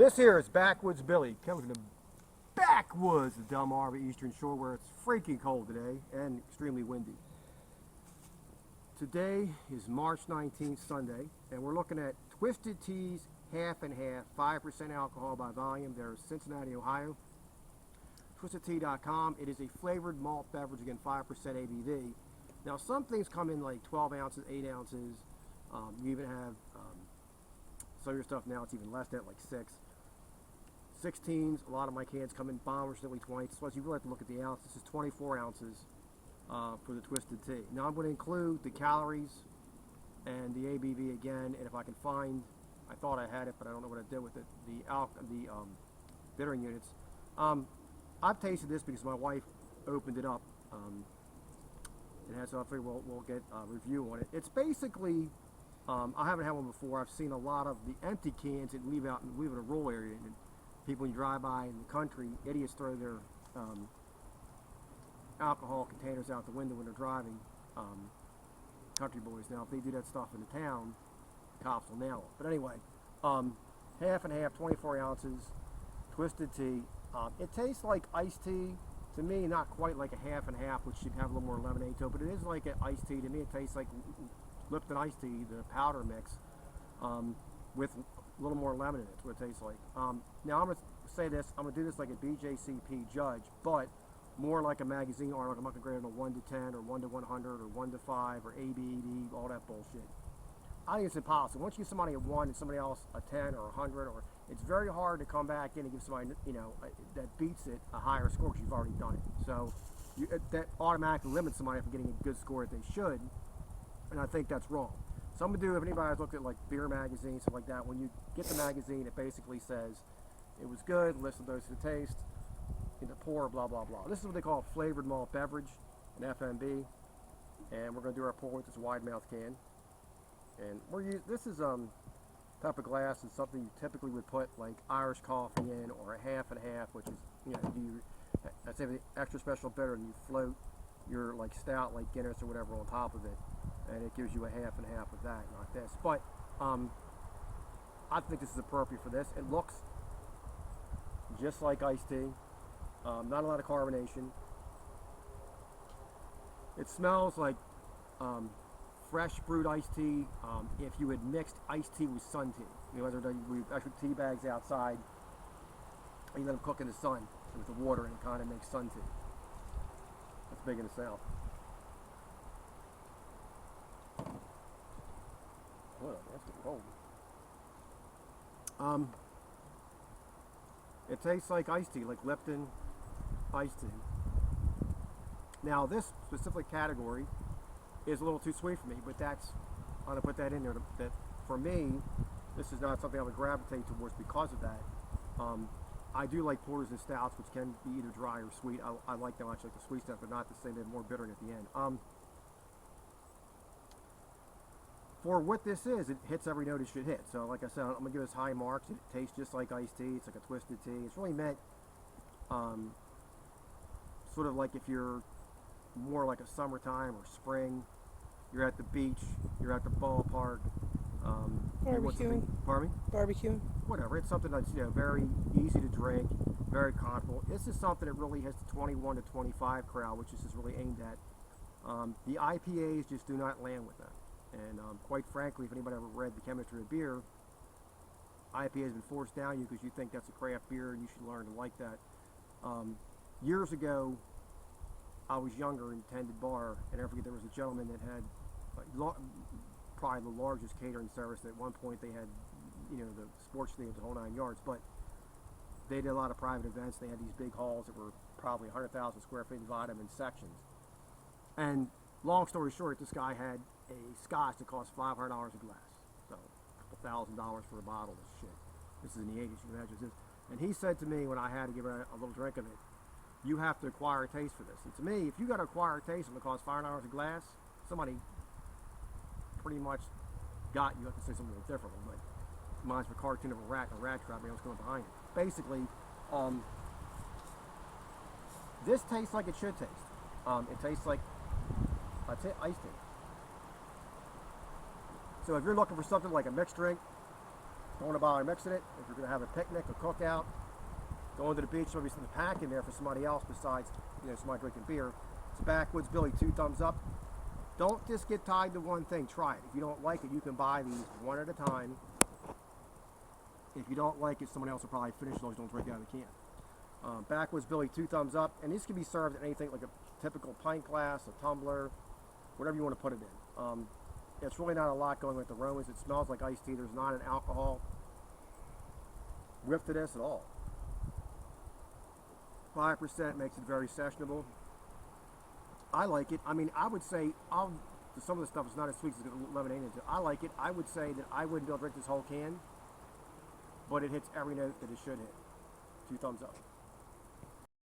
This here is Backwoods Billy, coming from the backwoods of Delmarva Eastern Shore, where it's freaking cold today and extremely windy. Today is March 19th, Sunday, and we're looking at Twisted Teas half and half, 5% alcohol by volume. They're Cincinnati, Ohio. TwistedTea.com. It is a flavored malt beverage, again 5% ABV. Now some things come in like 12 ounces, 8 ounces. You even have some of your stuff now, it's even less than that, like 6. 16s, a lot of my cans come in bombers, simply 20. So you really have to look at the ounce. This is 24 ounces for the Twisted Tea. Now I'm going to include the calories and the ABV again, and if I can find, I thought I had it, but I don't know what I did with it, the bittering units. I've tasted this because my wife opened it up. It has, so I figure we'll get a review on it. It's basically, I haven't had one before. I've seen a lot of the empty cans that leave in a rural area. And people, when you drive by in the country, idiots throw their alcohol containers out the window when they're driving. Country boys. Now, if they do that stuff in the town, cops will nail it. But anyway, half and half, 24 ounces, Twisted Tea. It tastes like iced tea. To me, not quite like a half and half, which should have a little more lemonade to it, but it is like an iced tea. To me, it tastes like Lipton iced tea, the powder mix, with a little more lemon in it. That's what it tastes like. Now, I'm going to say this. I'm going to do this like a BJCP judge, but more like a magazine article. I'm not going to grade it on a 1 to 10 or 1 to 100 or 1 to 5 or ABD, all that bullshit. I think it's impossible. Once you give somebody a 1 and somebody else a 10 or 100, or it's very hard to come back in and give somebody, you know, that beats it a higher score because you've already done it. So that automatically limits somebody from getting a good score that they should, and I think that's wrong. So I'm going to do, if anybody has looked at like beer magazines, stuff like that, when you get the magazine, it basically says it was good, list of those who taste, pour, blah, blah, blah. This is what they call a flavored malt beverage, an F.M.B, and we're going to do our pour with this wide mouth can. And this is type of glass is something you typically would put like Irish coffee in, or a half and half, which is, you know, I'd say the extra special bitter, and you float your like stout, like Guinness or whatever, on top of it, and it gives you a half and half of that, not this. But I think this is appropriate for this. It looks just like iced tea, not a lot of carbonation. It smells like fresh brewed iced tea. If you had mixed iced tea with sun tea, you know, whether we actually tea bags outside, and you let them cook in the sun with the water, and it kind of makes sun tea. That's big in the South. Whoa, that's getting cold. It tastes like iced tea, like Lipton iced tea. Now, this specific category is a little too sweet for me, but I'm going to put that in there. That for me, this is not something I would gravitate towards because of that. I do like porters and stouts, which can be either dry or sweet. I like them. I like the sweet stuff, but not the same. They're more bitter at the end. For what this is, it hits every note it should hit. So, like I said, I'm going to give this high marks. It tastes just like iced tea. It's like a Twisted Tea. It's really meant sort of like if you're more like a summertime or spring, you're at the beach, you're at the ballpark, barbecuing. Pardon me? Barbecuing. Whatever. It's something that's, you know, very easy to drink, very comfortable. This is something that really has the 21 to 25 crowd, which this is really aimed at. The IPAs just do not land with that. And quite frankly, if anybody ever read The Chemistry of Beer, IPA has been forced down you because you think that's a craft beer and you should learn to like that. Years ago, I was younger and tended bar, and I forget there was a gentleman that had like, probably the largest catering service. At one point, they had, you know, the sports stadiums, the whole 9 yards. But they did a lot of private events. They had these big halls that were probably 100,000 square feet, divided them in sections. And long story short, this guy had a scotch that cost $500 a glass, so a couple $1,000 for a bottle of shit. This is in the 80s. You can imagine this. And he said to me when I had to give it a little drink of it, you have to acquire a taste for this. And to me, if you got to acquire a taste and it costs $500 a glass, somebody pretty much got you. I have to say something a little differently, but it reminds me of a cartoon of a rat trap, and what's going behind it. Basically, this tastes like it should taste. It tastes like iced tea. So if you're looking for something like a mixed drink, Don't bother mixing it. If you're going to have a picnic, a cookout, going to the beach, there'll be something to pack in there for somebody else besides, somebody drinking beer. It's Backwoods Billy, 2 thumbs up. Don't just get tied to one thing. Try it. If you don't like it, you can buy these one at a time. If you don't like it, someone else will probably finish those. Don't drink out of the can. Backwoods Billy, 2 thumbs up. And these can be served in anything like a typical pint glass, a tumbler, whatever you want to put it in. It's really not a lot going with the aromas. It smells like iced tea. There's not an alcohol whiff to this at all. 5% makes it very sessionable. I like it. I mean, I would say some of the stuff is not as sweet as the lemonade is. I like it. I would say that I wouldn't be able to drink this whole can, but it hits every note that it should hit. 2 thumbs up.